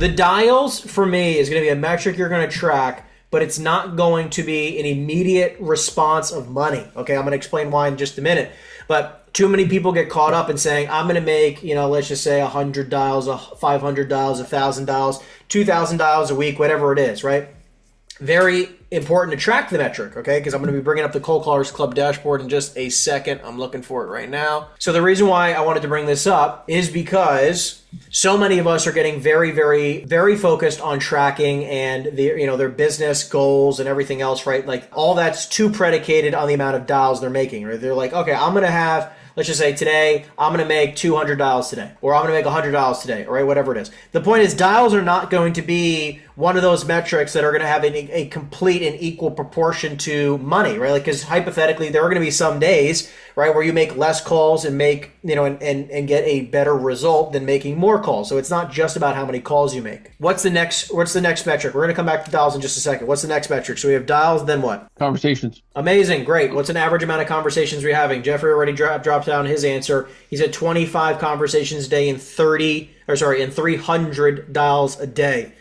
The dials for me is going to be a metric you're going to track, but it's not going to be an immediate response of money. Okay, I'm going to explain why in just a minute. But too many people get caught up in saying, I'm going to make, let's just say 100 dials, 500 dials, 1,000 dials, 2,000 dials a week, whatever it is, right? Very important to track the metric, okay? Because I'm going to be bringing up the Cold Callers Club dashboard in just a second. I'm looking for it right now. So the reason why I wanted to bring this up is because so many of us are getting very, very, very focused on tracking and their business goals and everything else, right? Like all that's too predicated on the amount of dials they're making, right? They're like, okay, I'm going to have, let's just say today, I'm going to make 200 dials today, or I'm going to make 100 dials today, all right, whatever it is. The point is dials are not going to be one of those metrics that are going to have a complete and equal proportion to money, right? Like, because hypothetically, there are going to be some days, right, where you make less calls and make, and get a better result than making more calls. So it's not just about how many calls you make. What's the next metric? We're going to come back to dials in just a second. What's the next metric? So we have dials, then what? Conversations. Amazing. Great. What's an average amount of conversations we're having? Jeffrey already dropped down his answer. He said 25 conversations a day and 300 dials a day.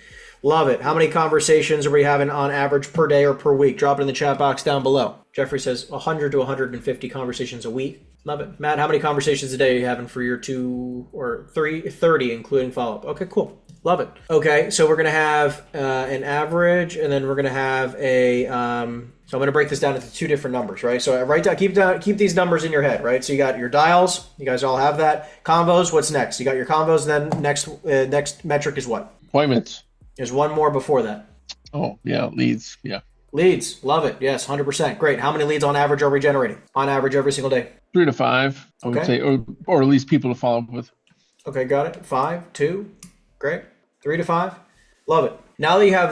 Love it. How many conversations are we having on average per day or per week? Drop it in the chat box down below. Jeffrey says 100 to 150 conversations a week. Love it. Matt, how many conversations a day are you having for your 30, including follow-up? Okay, cool. Love it. Okay, so we're going to have an average, and then we're going to have a... so I'm going to break this down into two different numbers, right? So write down, keep these numbers in your head, right? So you got your dials. You guys all have that. Convos, what's next? You got your convos, and then next metric is what? Appointments. There's one more before that. Oh, yeah, leads. Yeah. Leads. Love it. Yes, 100%. Great. How many leads on average are we generating? On average every single day? 3 to 5, I would say, or at least people to follow up with. Okay, got it. 5, 2. Great. 3 to 5. Love it. Now that you have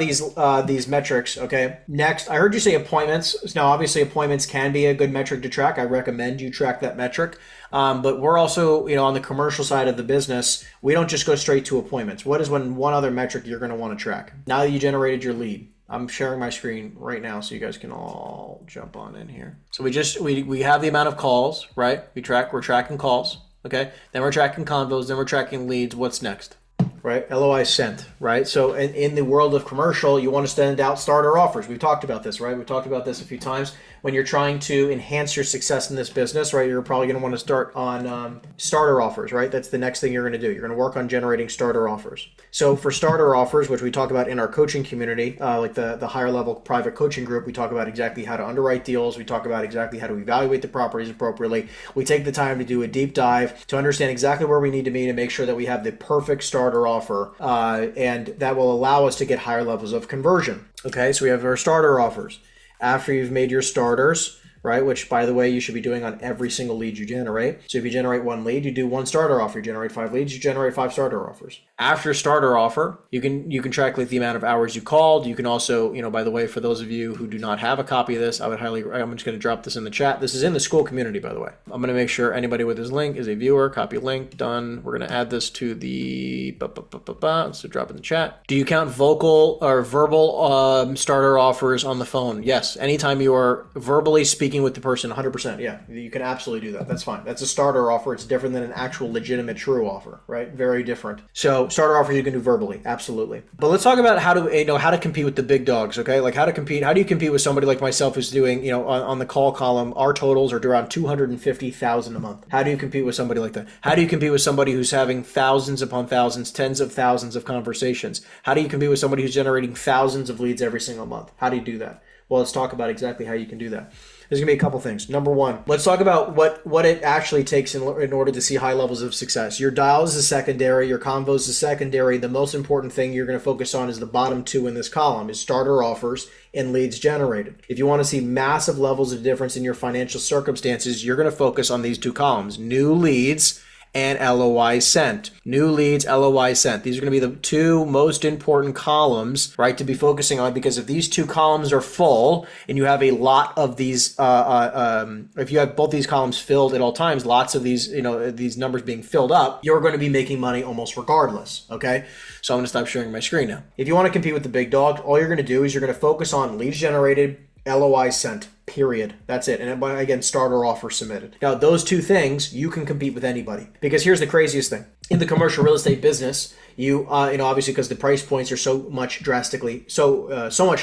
these metrics, okay, next, I heard you say appointments. Now, obviously, appointments can be a good metric to track. I recommend you track that metric. But we're also, on the commercial side of the business, we don't just go straight to appointments. What is one other metric you're going to want to track? Now that you generated your lead. I'm sharing my screen right now so you guys can all jump on in here. So we have the amount of calls, right? We're tracking calls, okay? Then we're tracking convos, then we're tracking leads. What's next? Right? LOI sent, right? So in the world of commercial, you want to send out starter offers. We've talked about this, right? We've talked about this a few times. When you're trying to enhance your success in this business, right, you're probably going to want to start on starter offers, right? That's the next thing you're going to do. You're going to work on generating starter offers. So for starter offers, which we talk about in our coaching community, like the higher level private coaching group, we talk about exactly how to underwrite deals. We talk about exactly how to evaluate the properties appropriately. We take the time to do a deep dive to understand exactly where we need to be to make sure that we have the perfect starter offer, and that will allow us to get higher levels of conversion. Okay, so we have our starter offers. After you've made your starters, right, which, by the way, you should be doing on every single lead you generate. So if you generate one lead, you do one starter offer. You generate 5 leads, you generate 5 starter offers. After starter offer, you can track like the amount of hours you called. You can also, by the way, for those of you who do not have a copy of this, I'm just going to drop this in the chat. This is in the SKOOL community, by the way. I'm going to make sure anybody with this link is a viewer. Copy link, done. We're going to add this to the, so drop in the chat. Do you count vocal or verbal starter offers on the phone? Yes. Anytime you are verbally speaking with the person, 100%. Yeah, you can absolutely do that. That's fine. That's a starter offer. It's different than an actual legitimate true offer, right? Very different. So starter offers you can do verbally, absolutely. But let's talk about how to compete with the big dogs, okay? Like how do you compete with somebody like myself who's doing, on the call column, our totals are around 250,000 a month. How do you compete with somebody like that? How do you compete with somebody who's having thousands upon thousands, tens of thousands of conversations? How do you compete with somebody who's generating thousands of leads every single month? How do you do that? Well, let's talk about exactly how you can do that. There's going to be a couple things. Number one, let's talk about what it actually takes in order to see high levels of success. Your dials is secondary. Your convos is secondary. The most important thing you're going to focus on is the bottom two in this column, is starter offers and leads generated. If you want to see massive levels of difference in your financial circumstances, you're going to focus on these two columns, new leads and LOI sent. New leads, LOI sent. These are going to be the two most important columns, right, to be focusing on, because if these two columns are full and you have a lot of these, if you have both these columns filled at all times, lots of these, these numbers being filled up, you're going to be making money almost regardless, okay? So I'm going to stop sharing my screen now. If you want to compete with the big dogs, all you're going to do is you're going to focus on leads generated LOI sent. Period. That's it. And again, starter offer submitted. Now, those two things, you can compete with anybody. Because here's the craziest thing. In the commercial real estate business, you know, obviously because the price points are so much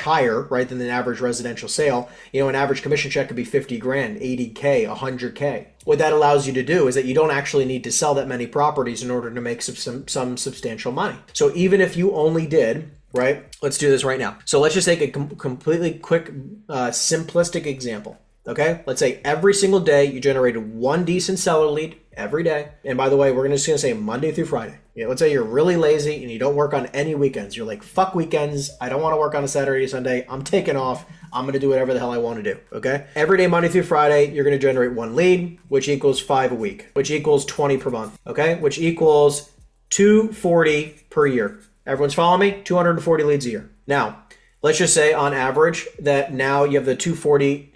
higher, right, than an average residential sale. You know, an average commission check could be 50 grand, 80K, 100K. What that allows you to do is that you don't actually need to sell that many properties in order to make some substantial money. So even if you only did, right? Let's do this right now. So let's just take a completely quick, simplistic example. Okay. Let's say every single day you generated one decent seller lead every day. And by the way, we're just going to say Monday through Friday. Yeah, let's say you're really lazy and you don't work on any weekends. You're like, fuck weekends. I don't want to work on a Saturday, Sunday. I'm taking off. I'm going to do whatever the hell I want to do. Okay. Every day, Monday through Friday, you're going to generate one lead, which equals 5 a week, which equals 20 per month. Okay. Which equals 240 per year. Everyone's following me? 240 leads a year. Now, let's just say on average that now you have the 240,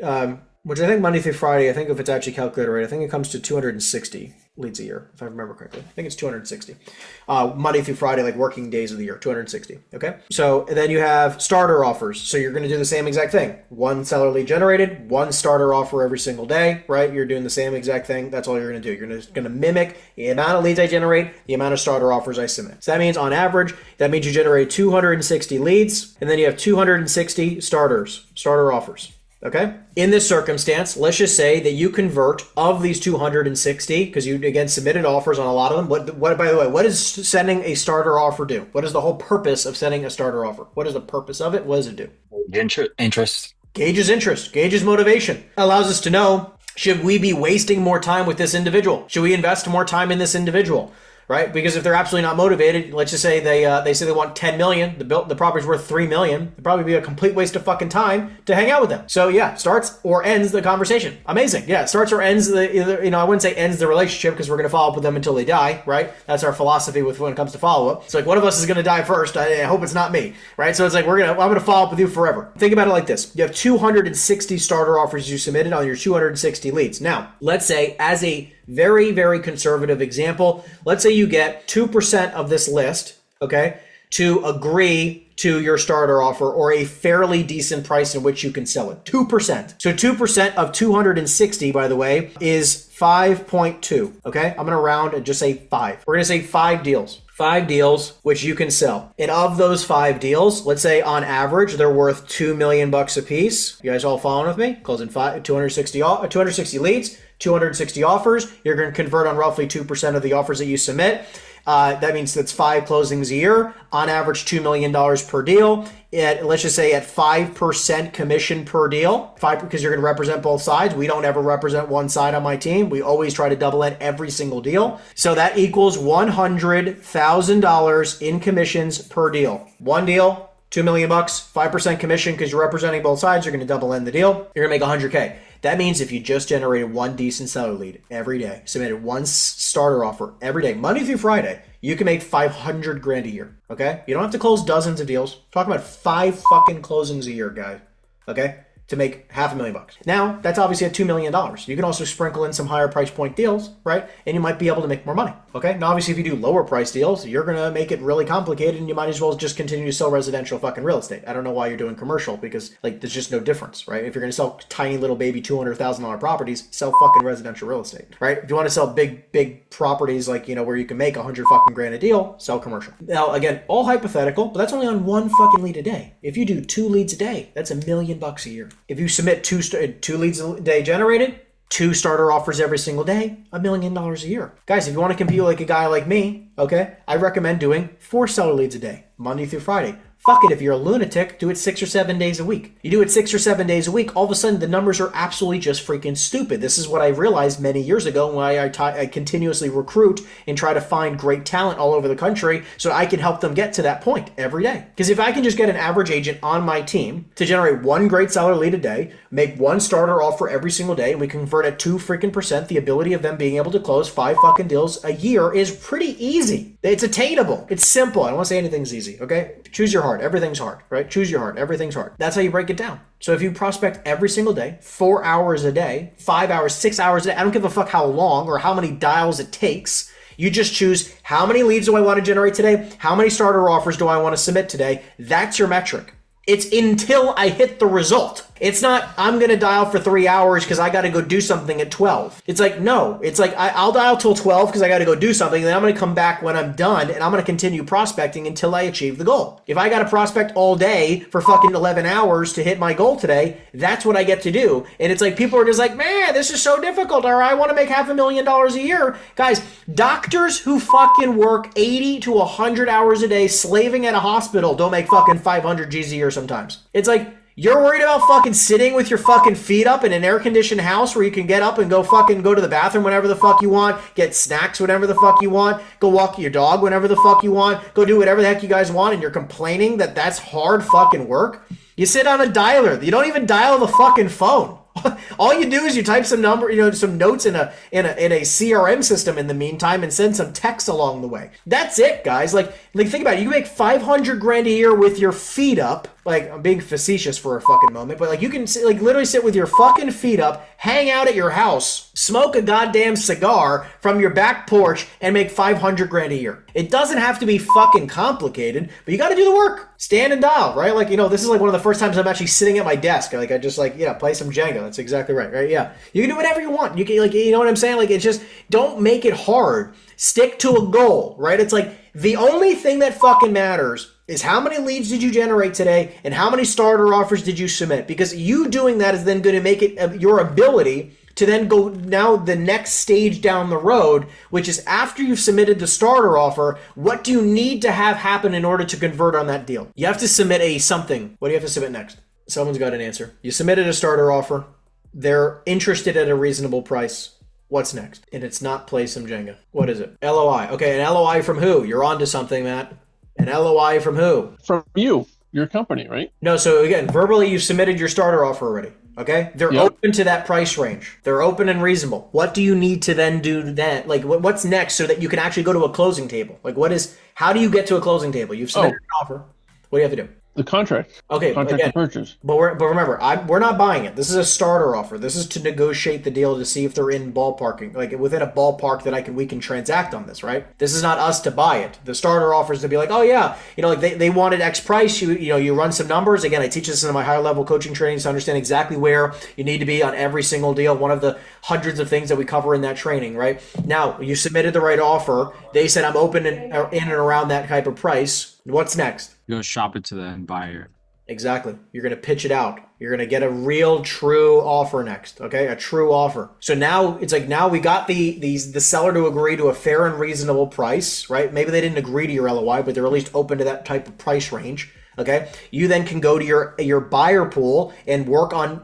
which I think Monday through Friday, I think if it's actually calculated right, I think it comes to 260 leads a year, if I remember correctly. I think it's 260. Monday through Friday, like working days of the year, 260. Okay. So then you have starter offers. So you're going to do the same exact thing. One seller lead generated, one starter offer every single day, right? You're doing the same exact thing. That's all you're going to do. You're going to mimic the amount of leads I generate, the amount of starter offers I submit. So that means on average, that means you generate 260 leads, and then you have 260 starter offers. Okay. In this circumstance, let's just say that you convert of these 260, because you again submitted offers on a lot of them. What by the way, what does sending a starter offer do? What is the whole purpose of sending a starter offer? What is the purpose of it? What does it do? Interest. Gauges interest, gauges motivation. Allows us to know, should we be wasting more time with this individual? Should we invest more time in this individual? Right? Because if they're absolutely not motivated, let's just say they say they want 10 million, the property's worth 3 million, it'd probably be a complete waste of fucking time to hang out with them. So yeah, starts or ends the conversation. Amazing. Yeah, starts or ends I wouldn't say ends the relationship because we're going to follow up with them until they die, right? That's our philosophy when it comes to follow-up. It's like one of us is going to die first. I hope it's not me, right? So it's like I'm going to follow up with you forever. Think about it like this. You have 260 starter offers you submitted on your 260 leads. Now, let's say as a very, very conservative example, let's say you get 2% of this list, okay, to agree to your starter offer or a fairly decent price in which you can sell it. 2%. So 2% of 260, by the way, is 5.2. Okay, I'm going to round and just say 5. We're going to say 5 deals. 5 deals which you can sell. And of those 5 deals, let's say on average they're worth $2 million a piece. You guys all following with me? Closing 260 leads, 260 offers. You're going to convert on roughly 2% of the offers that you submit. That means that's 5 closings a year, on average $2 million per deal. Let's just say at 5% commission per deal, 5 because you're going to represent both sides. We don't ever represent one side on my team. We always try to double in every single deal. So that equals $100,000 in commissions per deal. One deal, $2 million, 5% commission because you're representing both sides. You're going to double in the deal. You're going to make $100K. That means if you just generated one decent seller lead every day, submitted one starter offer every day, Monday through Friday, you can make 500 grand a year. Okay? You don't have to close dozens of deals. Talk about 5 fucking closings a year, guys. Okay? To make $500,000. Now, that's obviously at $2 million. You can also sprinkle in some higher price point deals, right? And you might be able to make more money. Okay? Now, obviously, if you do lower price deals, you're going to make it really complicated and you might as well just continue to sell residential fucking real estate. I don't know why you're doing commercial because, like, there's just no difference, right? If you're going to sell tiny little baby $200,000 properties, sell fucking residential real estate, right? If you want to sell big properties, like, you know, where you can make 100 fucking grand a deal, sell commercial. Now, again, all hypothetical, but that's only on 1 fucking lead a day. If you do 2 leads a day, that's $1 million a year. If you submit 2 leads a day generated, 2 starter offers every single day, $1 million a year. Guys, if you want to compete like a guy like me, okay, I recommend doing 4 seller leads a day, Monday through Friday. Fuck it, if you're a lunatic, do it 6 or 7 days a week. You do it 6 or 7 days a week, all of a sudden the numbers are absolutely just freaking stupid. This is what I realized many years ago when I continuously recruit and try to find great talent all over the country so I can help them get to that point every day. Because if I can just get an average agent on my team to generate 1 great seller lead a day, make 1 starter offer every single day, and we convert at 2 freaking percent, the ability of them being able to close 5 fucking deals a year is pretty easy. It's attainable. It's simple. I don't want to say anything's easy, okay? Choose your heart. Everything's hard, right? Choose your heart. Everything's hard. That's how you break it down. So if you prospect every single day, 4 hours a day, 5 hours, 6 hours a day, I don't give a fuck how long or how many dials it takes. You just choose how many leads do I want to generate today? How many starter offers do I want to submit today? That's your metric. It's until I hit the result. It's not, I'm going to dial for 3 hours because I got to go do something at 12. It's like, no, it's like I'll dial till 12 because I got to go do something. And then I'm going to come back when I'm done and I'm going to continue prospecting until I achieve the goal. If I got to prospect all day for fucking 11 hours to hit my goal today, that's what I get to do. And it's like, people are just like, man, this is so difficult, or I want to make $500,000 a year. Guys, doctors who fucking work 80 to 100 hours a day slaving at a hospital don't make fucking 500 G's a year sometimes. It's like, you're worried about fucking sitting with your fucking feet up in an air-conditioned house where you can get up and go to the bathroom whenever the fuck you want, get snacks whenever the fuck you want, go walk your dog whenever the fuck you want, go do whatever the heck you guys want, and you're complaining that that's hard fucking work? You sit on a dialer. You don't even dial the fucking phone. All you do is you type some some notes in a CRM system in the meantime and send some text along the way. That's it, guys. Like think about it. You can make $500,000 a year with your feet up. Like, I'm being facetious for a fucking moment, but like you can literally sit with your fucking feet up, hang out at your house, smoke a goddamn cigar from your back porch, and make $500,000 a year. It doesn't have to be fucking complicated, but you got to do the work. Stand and dial, right? Like, this is like one of the first times I'm actually sitting at my desk. Like, I just play some Jenga. That's exactly right? Yeah. You can do whatever you want. You can, you know what I'm saying? Like, it's just, don't make it hard. Stick to a goal, right? It's like, the only thing that fucking matters is how many leads did you generate today and how many starter offers did you submit? Because you doing that is then going to make it your ability to then go now the next stage down the road, which is after you've submitted the starter offer, what do you need to have happen in order to convert on that deal? You have to submit something. What do you have to submit next? Someone's got an answer. You submitted a starter offer. They're interested at a reasonable price. What's next? And it's not play some Jenga. What is it? LOI. Okay, an LOI from who? You're on to something, Matt. An LOI from who? From you, your company, right? No, so again, verbally you've submitted your starter offer already. Okay? They're open to that price range. They're open and reasonable. What do you need to then do then? Like, what's next so that you can actually go to a closing table? Like, how do you get to a closing table? You've submitted an offer. What do you have to do? The contract. Okay, contract again, to purchase. But remember, we're not buying it. This is a starter offer. This is to negotiate the deal to see if they're in ballparking, like within a ballpark that we can transact on this, right? This is not us to buy it. The starter offer is to be like, oh yeah, like they wanted X price. You run some numbers. Again, I teach this in my higher level coaching trainings to understand exactly where you need to be on every single deal. One of the hundreds of things that we cover in that training, right? Now you submitted the right offer. They said I'm open in and around that type of price. What's next? You go shop it to the end buyer. Exactly. You're going to pitch it out. You're going to get a real, true offer next. Okay, a true offer. So now it's like we got the seller to agree to a fair and reasonable price, right? Maybe they didn't agree to your LOI, but they're at least open to that type of price range. Okay, you then can go to your buyer pool and work on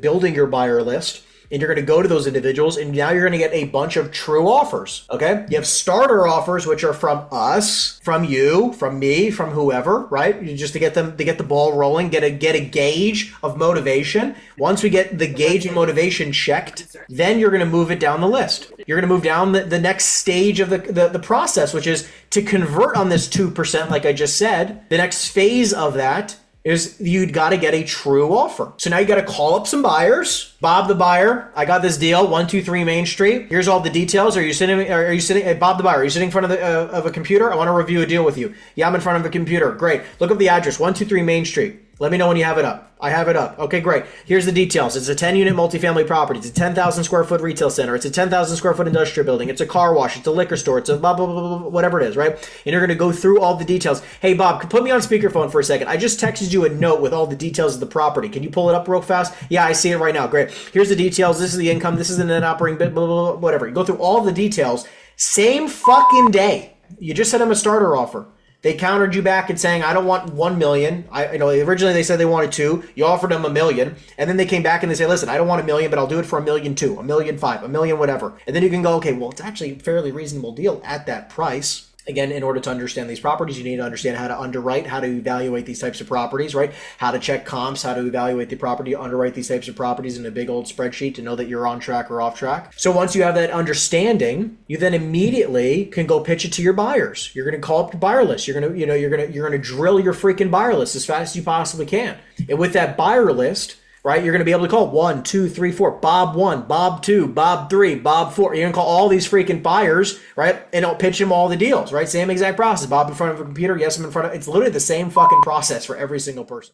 building your buyer list. And you're going to go to those individuals, and now you're going to get a bunch of true offers, okay? You have starter offers, which are from us, from you, from me, from whoever, right? Just to get the ball rolling, get a gauge of motivation. Once we get the gauge and motivation checked, then you're going to move it down the list. You're going to move down the next stage of the process, which is to convert on this 2%, like I just said. The next phase of that is you'd got to get a true offer. So now you got to call up some buyers. Bob the buyer, I got this deal, 123 Main Street. Here's all the details. Are you sitting, Bob the buyer, are you sitting in front of a computer? I want to review a deal with you. Yeah, I'm in front of a computer. Great. Look up the address, 123 Main Street. Let me know when you have it up. I have it up. Okay, great. Here's the details. It's a 10-unit multifamily property. It's a 10,000 square foot retail center. It's a 10,000 square foot industrial building. It's a car wash. It's a liquor store. It's a blah, blah, blah, blah, whatever it is, right? And you're going to go through all the details. Hey, Bob, put me on speakerphone for a second. I just texted you a note with all the details of the property. Can you pull it up real fast? Yeah, I see it right now. Great. Here's the details. This is the income. This is the net operating bit, blah, blah, blah, whatever. You go through all the details. Same fucking day. You just sent them a starter offer. They countered you back and saying, I don't want 1 million. Originally they said they wanted 2. You offered them 1 million. And then they came back and they say, listen, I don't want 1 million, but I'll do it for 1.2 million, 1.5 million, 1 million, whatever. And then you can go, okay, well, it's actually a fairly reasonable deal at that price. Again, in order to understand these properties, you need to understand how to underwrite, how to evaluate these types of properties, right? How to check comps, how to evaluate the property, underwrite these types of properties in a big old spreadsheet to know that you're on track or off track. So once you have that understanding, you then immediately can go pitch it to your buyers. You're going to call up your buyer list. You're going to drill your freaking buyer list as fast as you possibly can. And with that buyer list, right, you're going to be able to call 1, 2, 3, 4, Bob 1, Bob 2, Bob 3, Bob 4. You're going to call all these freaking buyers, right, and it'll pitch them all the deals, right? Same exact process. Bob in front of a computer, yes, I'm in front of. It's literally the same fucking process for every single person.